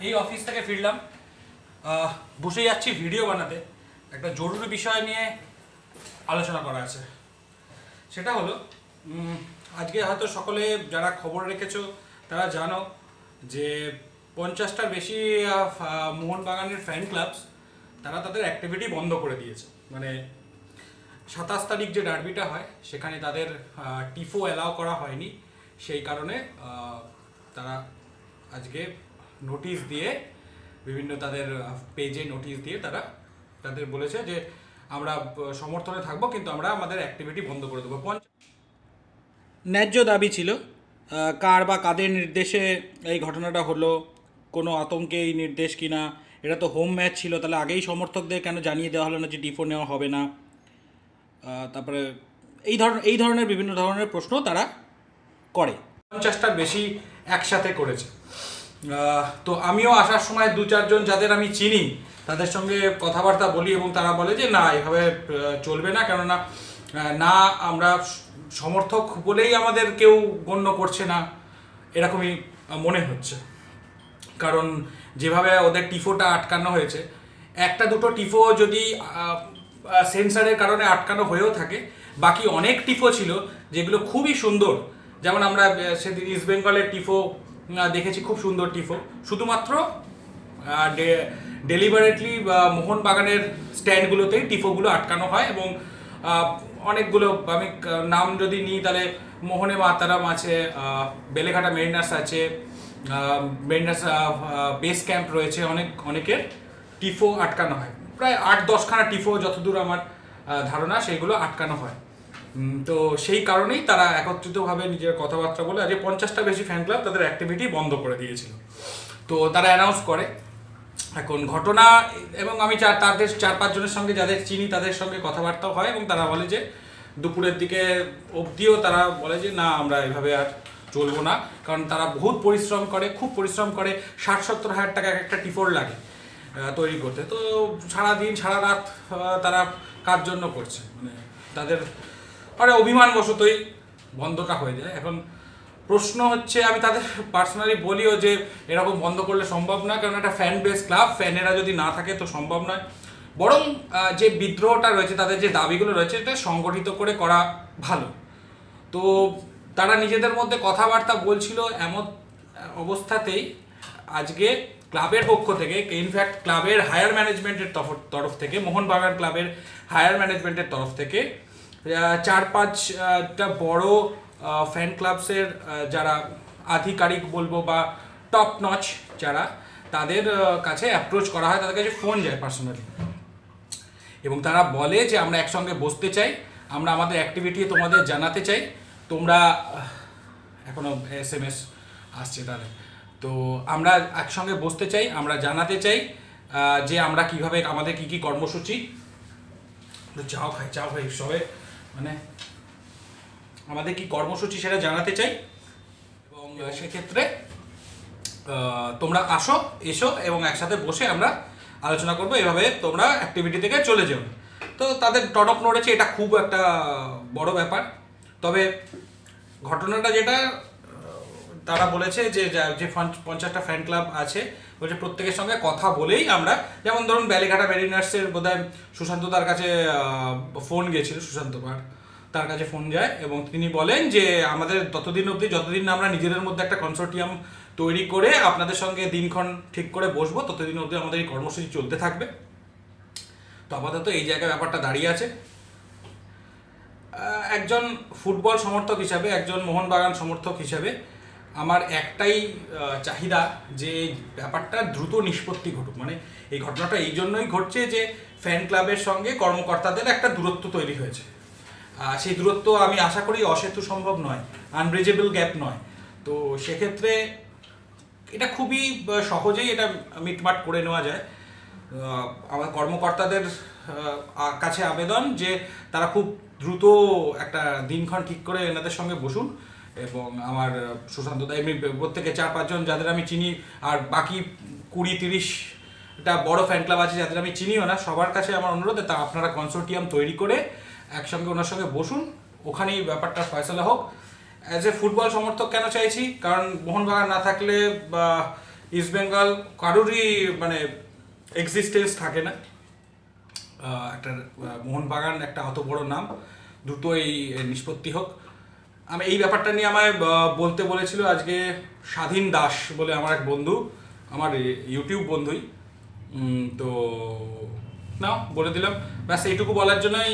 এই অফিস থেকে ফিরলাম, বসে যাচ্ছি ভিডিও বানাতে। একটা জরুরি বিষয় নিয়ে আলোচনা করা আছে। সেটা হলো আজকে হয়তো সকলে যারা খবর রেখেছো তারা জানো যে 50টার বেশি মোহনবাগানের ফ্যান ক্লাবস তারা তাদের অ্যাক্টিভিটি বন্ধ করে দিয়েছে। মানে 27 তারিখ যে ডার্বিটা হয় সেখানে তাদের টিফো অ্যালাউ করা হয়নি, সেই কারণে তারা আজকে নোটিশ দিয়ে বিভিন্ন তাদের পেজে নোটিশ দিয়ে তারা তাদের বলেছে যে আমরা সমর্থনে থাকবো, কিন্তু আমরা আমাদের অ্যাক্টিভিটি বন্ধ করে দেবো। ন্যায্য দাবি ছিল, কার বা কাদের নির্দেশে এই ঘটনাটা হলো, কোনো আতঙ্কে এই নির্দেশ কিনা, এটা তো হোম ম্যাচ ছিল, তাহলে আগেই সমর্থকদের কেন জানিয়ে দেওয়া হলো না যে টিফো নেওয়া হবে না। তারপরে এই ধরনের বিভিন্ন ধরনের প্রশ্ন তারা করে। 50টার বেশি একসাথে করেছে। তো আমিও আসার সময় 2-4 জন যাদের আমি চিনি তাদের সঙ্গে কথাবার্তা বলি এবং তারা বলে যে না, এভাবে চলবে না, কেননা না আমরা সমর্থক বলেই আমাদের কেউ গণ্য করছে না, এরকমই মনে হচ্ছে। কারণ যেভাবে ওদের টিফোটা আটকানো হয়েছে, একটা দুটো টিফো যদি সেন্সারের কারণে আটকানো হয়েও থাকে, বাকি অনেক টিফো ছিল যেগুলো খুবই সুন্দর। যেমন আমরা সেদিন ইস্ট বেঙ্গলের টিফো দেখেছি, খুব সুন্দর টিফো, শুধুমাত্র ডেলিভারেটলি মোহনবাগানের স্ট্যান্ডগুলোতেই টিফোগুলো আটকানো হয়। এবং অনেকগুলো, আমি নাম যদি নিই তাহলে মোহনে মাতারাম আছে, বেলেঘাটা মেরিনার্স আছে, মেরিনার্স বেস ক্যাম্প রয়েছে, অনেকের টিফো আটকানো হয়। প্রায় 8-10খানা টিফো যতদূর আমার ধারণা সেইগুলো আটকানো হয়। তো সেই কারণেই তারা একত্রিতভাবে নিজের কথাবার্তা বলে আজ 50টা বেশি ফ্যান ক্লাব তাদের অ্যাক্টিভিটি বন্ধ করে দিয়েছিল। তো তারা অ্যানাউন্স করে এখন ঘটনা, এবং আমি তাদের 4-5 জনের সঙ্গে যাদের চিনি তাদের সঙ্গে কথাবার্তাও হয়, এবং তারা বলে যে দুপুরের দিকে অবধিও তারা বলে যে না, আমরা এভাবে আর চলবো না। কারণ তারা বহুত পরিশ্রম করে, খুব পরিশ্রম করে, 60-70 হাজার টাকা একটা টিফোর লাগে তৈরি করতে। তো সারাদিন সারা রাত তারা কার জন্য করছে, মানে তাদের অভিমানবশতই বন্ধটা হয়ে যায়। এখন প্রশ্ন হচ্ছে, আমি তাদের পার্সোনালি বলিও যে এরকম বন্ধ করলে সম্ভব না, কারণ একটা ফ্যান বেস ক্লাব, ফ্যানেরা যদি না থাকে তো সম্ভব নয়। বরং যে বিদ্রোহটা রয়েছে, তাদের যে দাবিগুলো রয়েছে, এটা সংগঠিত করে করা ভালো। তো তারা নিজেদের মধ্যে কথাবার্তা বলছিল, এমন অবস্থাতেই আজকে ক্লাবের পক্ষ থেকে, ইনফ্যাক্ট ক্লাবের হায়ার ম্যানেজমেন্টের তরফ থেকে, মোহনবাগান ক্লাবের হায়ার ম্যানেজমেন্টের তরফ থেকে 4-5টা বড় ফ্যান ক্লাবসের যারা আধিকারিক বলবো বা টপ নচ যারা, তাদের কাছে অ্যাপ্রোচ করা হয়, তাদের কাছে ফোন যায় পার্সোনালি, এবং তারা বলে যে আমরা একসঙ্গে বসতে চাই, আমরা আমাদের অ্যাক্টিভিটি তোমাদের জানাতে চাই। তোমরা এখনও SMS আসছে তাদের, তো আমরা একসঙ্গে বসতে চাই, আমরা জানাতে চাই যে আমরা কিভাবে, আমাদের কি কি কর্মসূচি, চাও খাই সবে, মানে আমাদের কি কর্মসূচি সেটা জানাতে চাই। এবং সেক্ষেত্রে তোমরা এসো এবং একসাথে বসে আমরা আলোচনা করবো, এভাবে তোমরা অ্যাক্টিভিটি থেকে চলে যাও। তো তাদের টনক নড়েছে, এটা খুব একটা বড় ব্যাপার। তবে ঘটনাটা যেটা তারা বলেছে যে 50টা ফ্যান ক্লাব আছে, বলছে প্রত্যেকের সঙ্গে কথা বলেই আমরা, যেমন ধরুন বেলেঘাটা মেরিনার্সের বোধহয় সুশান্ত তার কাছে ফোন গিয়েছিল, সুশান্ত পার তার কাছে ফোন যায়, এবং তিনি বলেন যে আমাদের ততদিন অবধি, যতদিন না আমরা নিজেদের মধ্যে একটা কনসোর্টিয়াম তৈরি করে আপনাদের সঙ্গে দিনক্ষণ ঠিক করে বসবো, ততদিন অবধি আমাদের এই কর্মসূচি চলতে থাকবে। তো আপাতত এই জায়গায় ব্যাপারটা দাঁড়িয়ে আছে। একজন ফুটবল সমর্থক হিসাবে, একজন মোহনবাগান সমর্থক হিসাবে আমার একটাই চাহিদা যে ব্যাপারটা দ্রুত নিষ্পত্তি ঘটুক। মানে এই ঘটনাটা এই জন্যই ঘটছে যে ফ্যান ক্লাবের সঙ্গে কর্মকর্তাদের একটা দূরত্ব তৈরি হয়েছে। সেই দূরত্ব আমি আশা করি অসেতু সম্ভব নয়, আনব্রিজেবল গ্যাপ নয়। তো সেক্ষেত্রে এটা খুবই সহজেই এটা মিটমাট করে নেওয়া যায়। আমার কর্মকর্তাদের কাছে আবেদন যে তারা খুব দ্রুত একটা দিনক্ষণ ঠিক করে এনাদের সঙ্গে বসুন, এবং আমার সুশান্ত দা, এমনি প্রত্যেকে 4-5 জন যাদের আমি চিনি, আর বাকি 20-30টা বড় ফ্যান ক্লাব আছে যাদের আমি চিনিও না, সবার কাছে আমার অনুরোধ, তা আপনারা কনসোর্টিয়াম তৈরি করে একসঙ্গে ওনার সঙ্গে বসুন, ওখানেই ব্যাপারটা ফয়সলা হোক। অ্যাজ এ ফুটবল সমর্থক কেন চাইছি, কারণ মোহনবাগান না থাকলে বা ইস্ট বেঙ্গল কারোরই মানে এক্সিস্টেন্স থাকে না। একটা মোহনবাগান একটা অত বড় নাম, দ্রুতই নিষ্পত্তি হোক। আমি এই ব্যাপারটা নিয়ে আমায় বলতে বলেছিল আজকে স্বাধীন দাস বলে আমার এক বন্ধু, আমার ইউটিউব বন্ধুই। তো না বলে দিলাম, ব্যাস এইটুকু বলার জন্যই,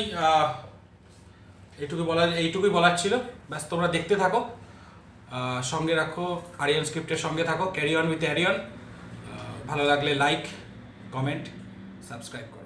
এইটুকুই বলার ছিল। ব্যাস তোমরা দেখতে থাকো, সঙ্গে রাখো, আরিয়ান স্ক্রিপ্টের সঙ্গে থাকো, ক্যারি অন উইথ আরিয়ান। ভালো লাগলে লাইক, কমেন্ট, সাবস্ক্রাইব করো।